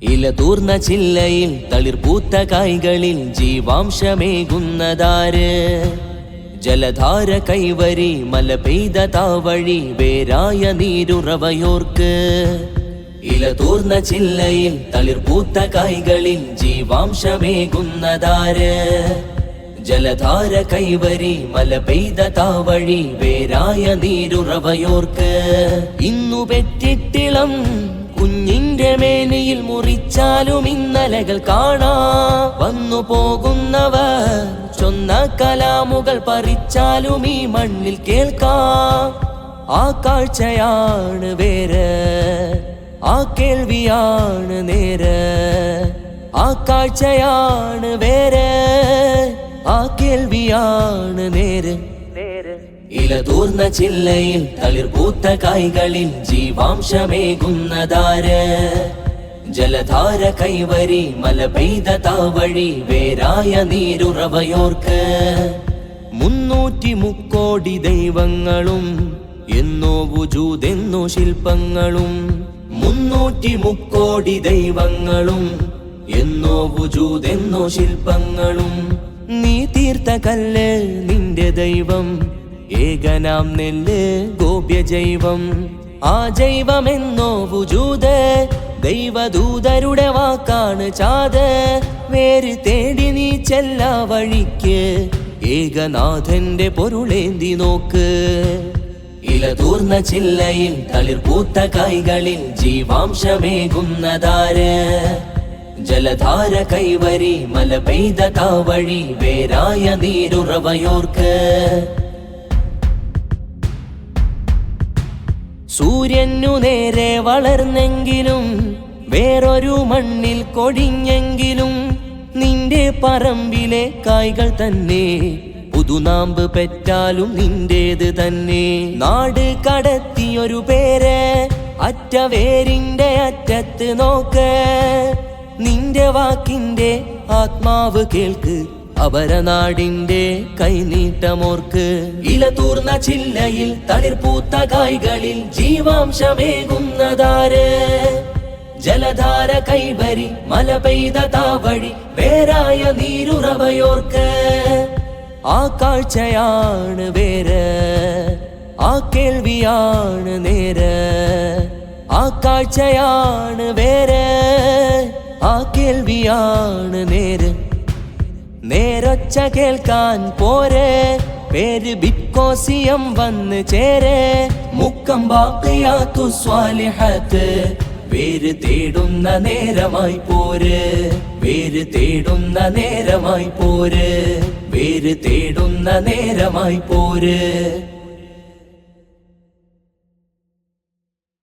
ഇലതൂർന്ന ചില്ലയിൽ തളിർപൂത്ത കായ്കളിൽ ജീവാംശമേകുന്നതാര്? ജലധാര കൈവരി മല പെയ്ത താവഴി വേരായ നീരുറവയോർക്ക്. ഇലതൂർന്ന ചില്ലയിൽ തളിർപൂത്ത കായ്കളിൽ ജീവാംശമേകുന്നതാര്? ജലധാര കൈവരി മല പെയ്ത താവഴി വേരായ നീരുറവയോർക്ക്. ഇന്നു പെറ്റിട്ടിളം കുഞ്ഞിന്റെ മേനിയിൽ മുറിച്ചാലും ഇന്നലകൾ കാണാം. വന്നു പോകുന്നവർ ചൊന്ന കലാമുകൾ പറിച്ചാലും ഈ മണ്ണിൽ കേൾക്കാം. ആ കാഴ്ചയാണ് വേറെ, ആ കേൾവിയാണ് നേരെ. ആ കാഴ്ചയാണ് വേറെ, ആ കേൾവിയാണ് നേരെ. ഇലതൂർന്ന ചില്ലയിൽ തളിർപൂത്ത കായ്കളിൽ ജീവാംശമേകുന്നതാര്? ജലധാര കൈവരി മല പെയ്ത താവഴി വേരായ നീരുറവയോർക്ക്. 330 ദൈവങ്ങളും എന്നോ വുജൂദെന്നോ ശില്പങ്ങളും. 330 ദൈവങ്ങളും എന്നോ വുജൂദെന്നോ ശില്പങ്ങളും. നീ തീർത്ത കല്ല് നിന്റെ ദൈവം, ഏകനാം നെല്ല് ഗോപ്യജൈവം. ആ ജൈവമെന്നോ വുജൂദ് ദൈവദൂതരുടെ വാക്കാണ് ചാത്. വേര് തേടി നീ ചെല്ലാ വഴിക്ക് ഏകനാഥന്റെ പൊരുളേന്തി നോക്ക്. ഇലതൂർന്ന ചില്ലയിൽ തളിർപൂത്ത കായ്കളിൽ ജീവാംശമേകുന്നതാര്? ജലധാര കൈവരി മല പെയ്ത താവഴി വേരായ നീരുറവയോർക്ക്. സൂര്യനു നേരെ വളർന്നെങ്കിലും വേറൊരു മണ്ണിൽ കൊടിഞ്ഞെങ്കിലും നിന്റെ പറമ്പിലെ കായ്കൾ തന്നെ പുതുനാമ്പ് പെറ്റാലും നിന്റേത് തന്നെ. നാട് കടത്തിയൊരു പേര് അറ്റ വേരിന്റെ അറ്റത്ത് നോക്ക്. നിന്റെ വാക്കിന്റെ ആത്മാവ് കേൾക്ക്, അപരനാടിന്റെ കൈനീട്ടമോർക്ക്. ഇലതൂർന്ന ചില്ലയിൽ തളിർപൂത്ത കായ്കളിൽ ജീവാംശമേകുന്നതാര്? ജലധാര കൈവരി മല പെയ്ത താവഴി വേരായ നീരുറവയോർക്ക്. ആ കാഴ്ചയാണ് വേറെ, ആ കേൾവിയാണ് നേരെ. ആ കാഴ്ചയാണ് വേറെ, ആ കേൾവിയാണ് നേരെ. നേരൊച്ച കേൾക്കാൻ പോരെ, പേര് ബിറ്റ്കോസിയം വന്ന് ചേരെ. മുക്കം ബാഖിയാത്തു സ്വാലിഹത്ത് വേര് തേടുന്ന നേരമായി പോര്. വേര് തേടുന്ന നേരമായി പോര്. വേര് തേടുന്ന നേരമായി പോര്.